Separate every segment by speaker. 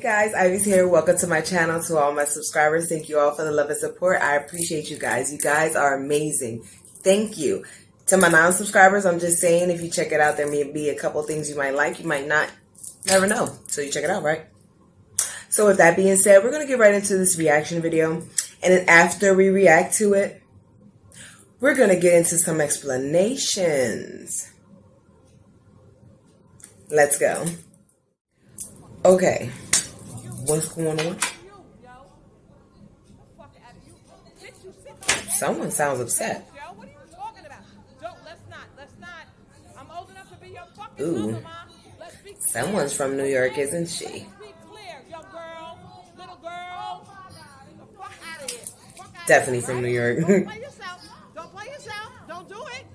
Speaker 1: Hey guys, Ivy's here. Welcome to my channel. To all my subscribers, thank you all for the love and support. I appreciate you guys. You guys are amazing. Thank you. To my non-subscribers, I'm just saying, if you check it out, there may be a couple things you might like, you might not. Never know. So you check it out, right? So with that being said, we're going to get right into this reaction video. And then after we react to it, we're going to get into some explanations. Let's go. Okay. What's going on? Someone sounds upset. Ooh. Someone's from New York, isn't she? Definitely from New York.
Speaker 2: Don't play yourself. Don't do it.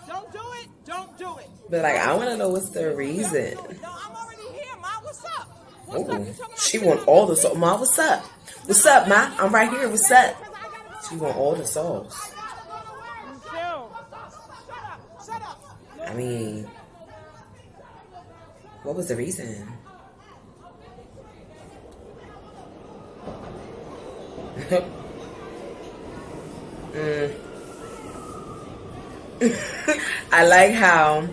Speaker 2: Don't do it. Don't do it.
Speaker 1: But like, I want to know what's the reason.
Speaker 2: No, I'm already here, Ma. What's up?
Speaker 1: Oh, she want all the sauce. Ma, what's up? What's up, Ma? I'm right here. What's up? She want all the sauce. I mean, what was the reason? I like how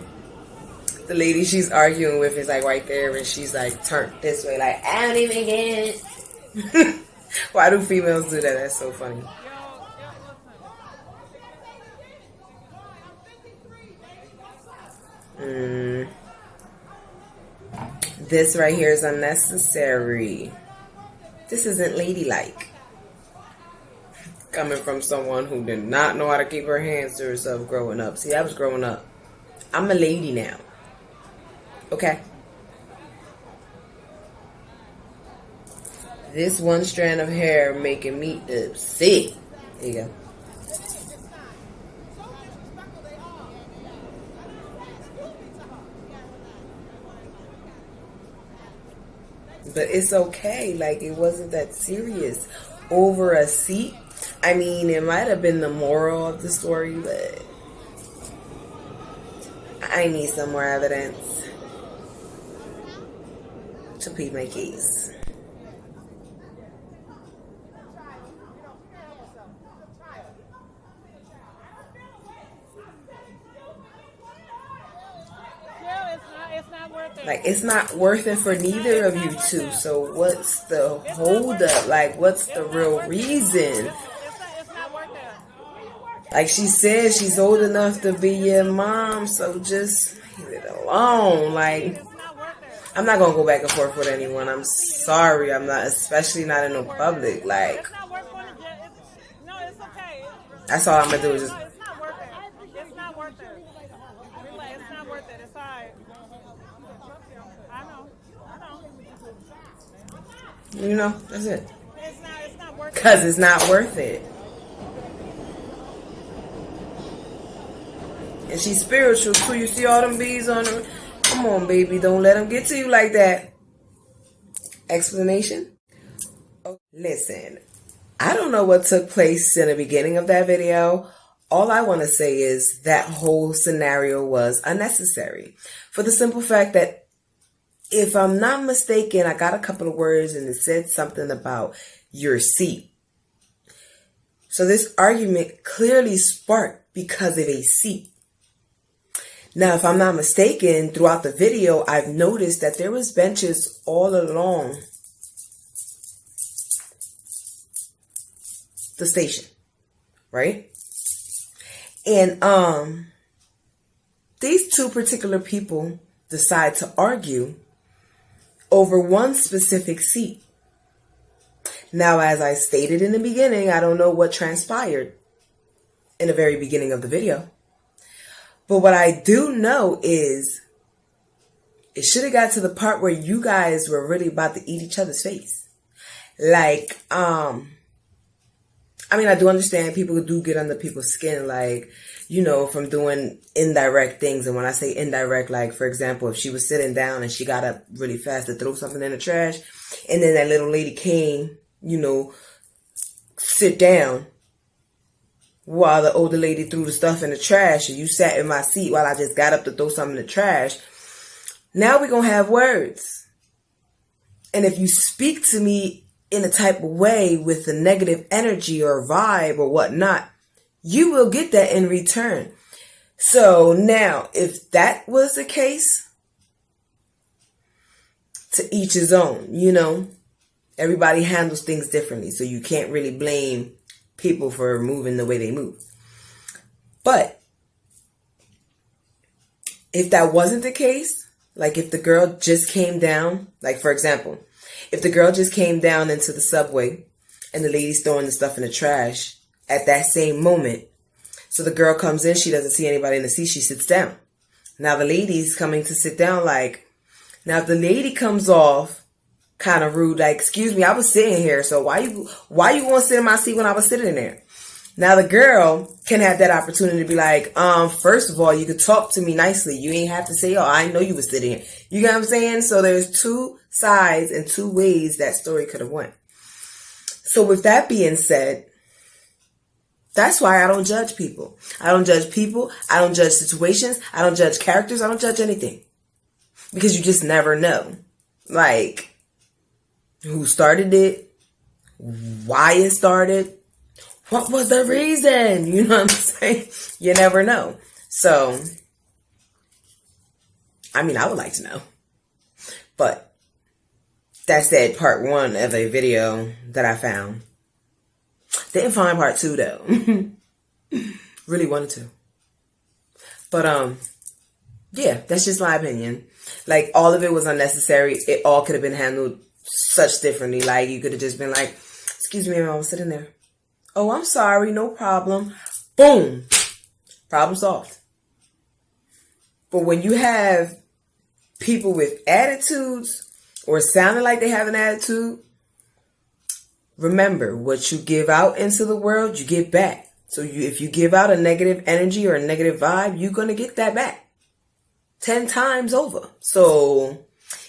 Speaker 1: the lady she's arguing with is like right there, and she's like turned this way, like, I don't even get it. Why do females do that? That's so funny. This right here is unnecessary. This isn't ladylike. Coming from someone who did not know how to keep her hands to herself growing up. See, I was growing up. I'm a lady now. Okay? This one strand of hair making me upset. There you go. But it's okay. Like, it wasn't that serious. Over a seat. I mean, it might have been the moral of the story, but I need some more evidence to plead my case. Like, it's not worth it for neither of you two. So what's the hold up? Like, what's the real reason? Like she said, she's old enough to be your mom, so just leave it alone. Like, I'm not gonna go back and forth with anyone. I'm sorry, I'm not, especially not in no public. Like, that's all I'm gonna do is just.
Speaker 2: It's not worth it. It's not worth it. It's not worth it. It's alright. I know.
Speaker 1: You know, that's it.
Speaker 2: It's not worth it.
Speaker 1: Because it's not worth it. And she's spiritual too. You see all them bees on her? Come on, baby. Don't let them get to you like that. Explanation? Oh, listen, I don't know what took place in the beginning of that video. All I want to say is that whole scenario was unnecessary. For the simple fact that, if I'm not mistaken, I got a couple of words and it said something about your seat. So this argument clearly sparked because of a seat. Now, if I'm not mistaken, throughout the video, I've noticed that there was benches all along the station, right? And these two particular people decide to argue over one specific seat. Now, as I stated in the beginning, I don't know what transpired in the very beginning of the video. But what I do know is it should have got to the part where you guys were really about to eat each other's face. Like, I mean, I do understand people do get under people's skin, like, you know, from doing indirect things. And when I say indirect, like, for example, if she was sitting down and she got up really fast to throw something in the trash, and then that little lady came, you know, sit down while the older lady threw the stuff in the trash, and you sat in my seat while I just got up to throw something in the trash. Now we're going to have words. And if you speak to me in a type of way with a negative energy or vibe or whatnot, you will get that in return. So now, if that was the case, to each his own, you know, everybody handles things differently. So you can't really blame people for moving the way they move. But if that wasn't the case, like if the girl just came down, like for example, if the girl just came down into the subway and the lady's throwing the stuff in the trash at that same moment, so the girl comes in, she doesn't see anybody in the seat, she sits down. Now the lady's coming to sit down now if the lady comes off kind of rude, like, excuse me, I was sitting here, so why you want to sit in my seat when I was sitting there? Now the girl can have that opportunity to be like, first of all, you could talk to me nicely. You ain't have to say, oh, I know you was sitting here. You get what I'm saying? So there's two sides and two ways that story could have went. So with that being said, that's why I don't judge people. I don't judge people. I don't judge situations. I don't judge characters. I don't judge anything. Because you just never know. Like, who started it? Why it started? What was the reason? You know what I'm saying? You never know. So, I mean, I would like to know. But that's that part one of a video that I found. Didn't find part two though. Really wanted to. But yeah, that's just my opinion. Like, all of it was unnecessary. It all could have been handled such differently. Like, you could have just been like, excuse me, I was sitting there. Oh, I'm sorry, no problem. Boom. Problem solved. But when you have people with attitudes or sounding like they have an attitude, remember, what you give out into the world, you give back. So if you give out a negative energy or a negative vibe, you're going to get that back 10 times over. So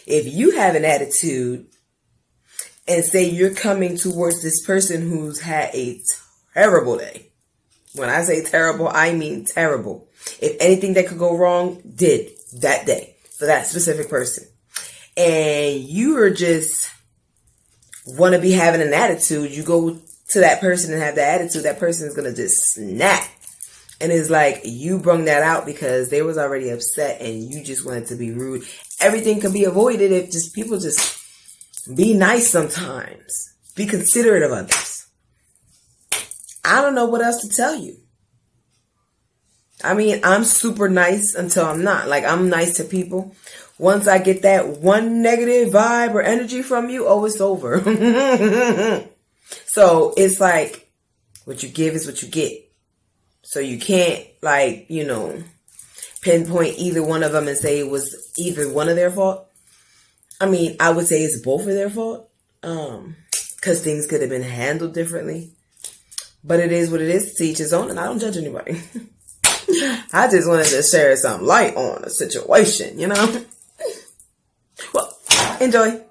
Speaker 1: if you have an attitude and say you're coming towards this person who's had a terrible day. When I say terrible, I mean terrible. If anything that could go wrong did that day for that specific person. And you are just want to be having an attitude, you go to that person and have that attitude, that person is going to just snap. And it's like you brung that out because they was already upset and you just wanted to be rude. Everything can be avoided if just people just be nice sometimes. Be considerate of others. I don't know what else to tell you. I mean, I'm super nice until I'm not. Like, I'm nice to people. Once I get that one negative vibe or energy from you, oh, it's over. So it's like, what you give is what you get. So you can't, like, you know, pinpoint either one of them and say it was either one of their fault. I mean, I would say it's both of their fault. Because things could have been handled differently. But it is what it is, to each his own, and I don't judge anybody. I just wanted to share some light on a situation, you know? Well, enjoy.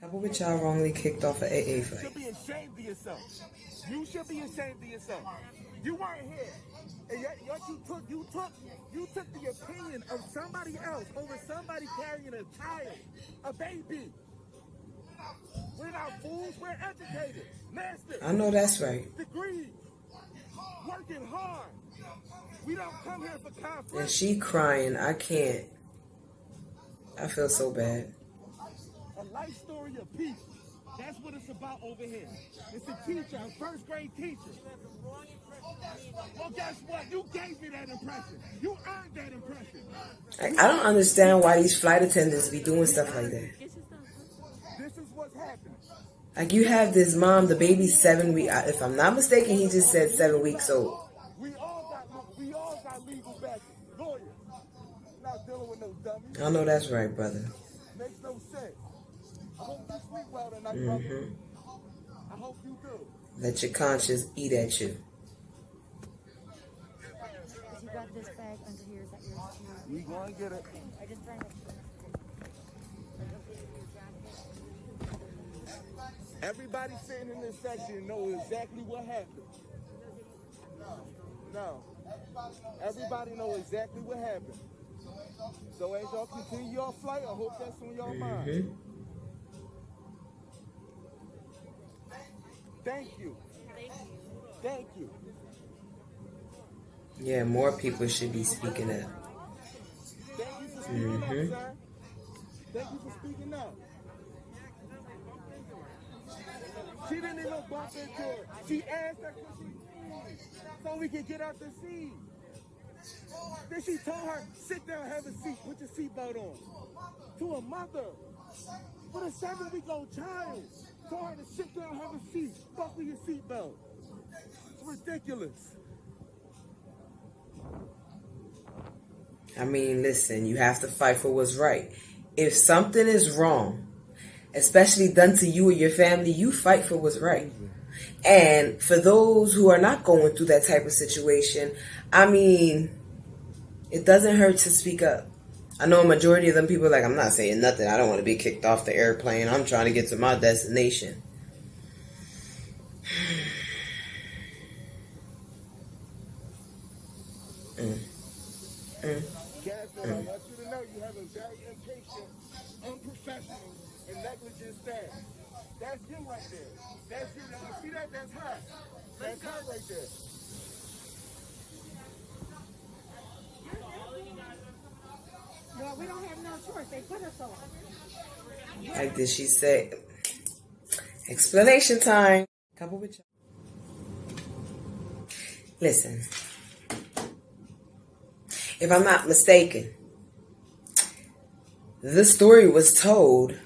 Speaker 1: Couple with y'all wrongly kicked off an AA fight.
Speaker 3: You should be ashamed of yourself. You should be ashamed of yourself. You weren't here. And yet you took the opinion of somebody else over somebody carrying a child, a baby. We're not fools, we're educated. Masters.
Speaker 1: I know that's right.
Speaker 3: Degrees. Working hard. We don't come here for conflict.
Speaker 1: And she crying. I can't. I feel so bad.
Speaker 3: A life story of peace. That's what it's about over here. It's a teacher, a first grade teacher. Well, guess what? You gave me that impression. You earned that impression.
Speaker 1: I don't understand why these flight attendants be doing stuff like that.
Speaker 3: This is what's happening.
Speaker 1: Like, you have this mom, the baby's 7 weeks. If I'm not mistaken, he just said 7 weeks old.
Speaker 3: We all got legal backing. Lawyers. Not dealing with no dummies.
Speaker 1: I know that's right, brother.
Speaker 3: Makes no sense. I hope you sleep well tonight, brother. I hope you do.
Speaker 1: Let your conscience eat at you.
Speaker 4: You got this bag under here. Is that yours too?
Speaker 3: We gonna get it.
Speaker 4: I just brought it.
Speaker 3: Everybody sitting in this section knows exactly what happened. No. Everybody knows exactly what happened. So as y'all continue your flight, I hope that's on your mind. Thank you. Thank you.
Speaker 1: Yeah, more people should be speaking up.
Speaker 3: Thank you for speaking up, sir. Thank you for speaking up. She didn't even bump into her. She asked her could she please, so we could get out the seat. Then she told her, sit down, have a seat, put your seatbelt on. To a mother with a 7-week-old child. Told her to sit down, have a seat, buckle your seatbelt. It's ridiculous.
Speaker 1: I mean, listen, you have to fight for what's right. If something is wrong, especially done to you or your family, you fight for what's right. And for those who are not going through that type of situation, I mean, it doesn't hurt to speak up. I know a majority of them people are like, I'm not saying nothing. I don't want to be kicked off the airplane. I'm trying to get to my destination.
Speaker 3: Catherine, I want you to know you have a very impatient, unprofessional, and negligent staff. That's you right there. That's you. See that? That's her. That's her right there.
Speaker 4: Well, we don't have no choice. They put us on.
Speaker 1: Like did she say? Explanation time. Couple with you. Listen. If I'm not mistaken, the story was told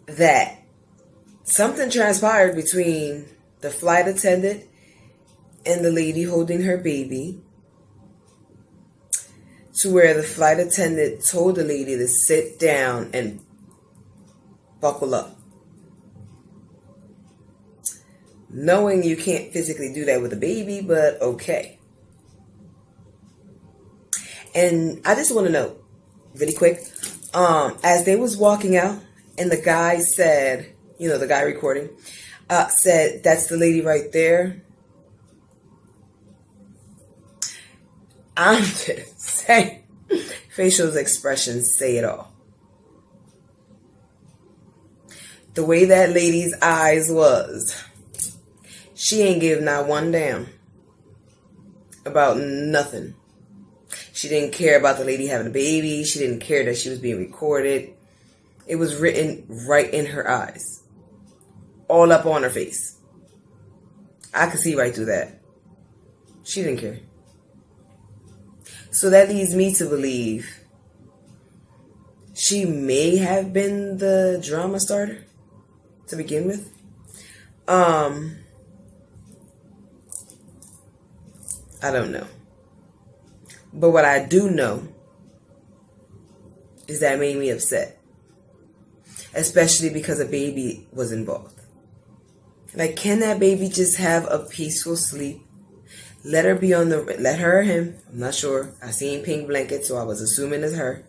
Speaker 1: that something transpired between the flight attendant and the lady holding her baby, to where the flight attendant told the lady to sit down and buckle up. Knowing you can't physically do that with a baby, but okay. And I just want to know, really quick, as they was walking out, and the guy said, you know, the guy recording, said, that's the lady right there. I'm just saying, facial expressions say it all. The way that lady's eyes was, she ain't give not one damn about nothing. She didn't care about the lady having a baby. She didn't care that she was being recorded. It was written right in her eyes. All up on her face. I could see right through that. She didn't care. So that leads me to believe she may have been the drama starter to begin with. I don't know. But what I do know is that it made me upset. Especially because a baby was involved. Like, can that baby just have a peaceful sleep? Let her be on the, let her or him, I'm not sure. I seen pink blanket, so I was assuming it's her.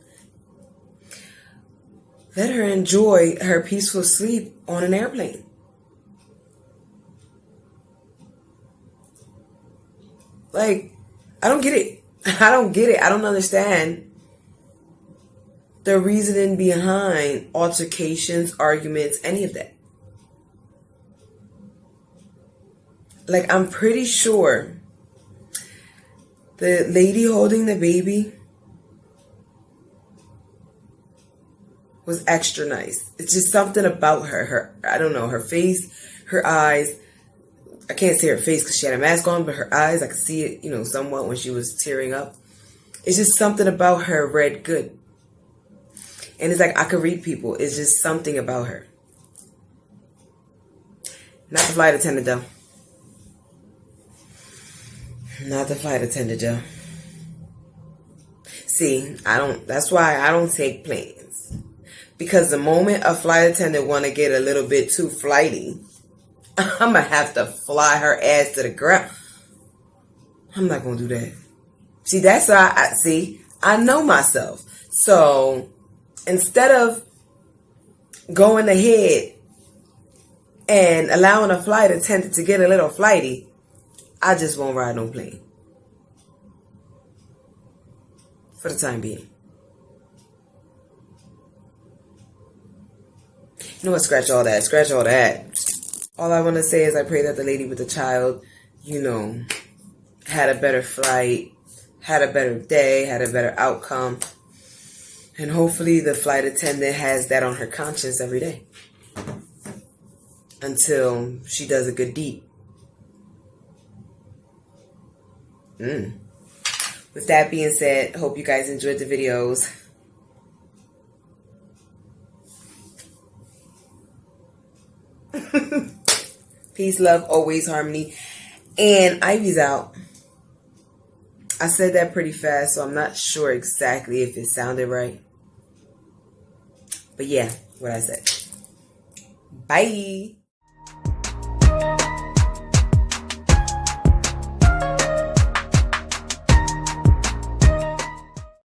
Speaker 1: Let her enjoy her peaceful sleep on an airplane. Like, I don't get it. I don't get it. I don't understand the reasoning behind altercations, arguments, any of that. Like, I'm pretty sure the lady holding the baby was extra nice. It's just something about her. I don't know, her face, her eyes. I can't see her face because she had a mask on, but her eyes, I could see it, you know, somewhat when she was tearing up. It's just something about her read good. And it's like I could read people. It's just something about her. Not the flight attendant, though. Not the flight attendant, Joe. See, that's why I don't take planes. Because the moment a flight attendant want to get a little bit too flighty, I'm going to have to fly her ass to the ground. I'm not going to do that. See, that's why I know myself. So instead of going ahead and allowing a flight attendant to get a little flighty, I just won't ride no plane. For the time being. You know what? Scratch all that. Scratch all that. All I want to say is I pray that the lady with the child, you know, had a better flight, had a better day, had a better outcome. And hopefully the flight attendant has that on her conscience every day. Until she does a good deed. With that being said, hope you guys enjoyed the videos. Peace, love, always harmony. And Ivy's out. I said that pretty fast, so I'm not sure exactly if it sounded right. But yeah, what I said. Bye.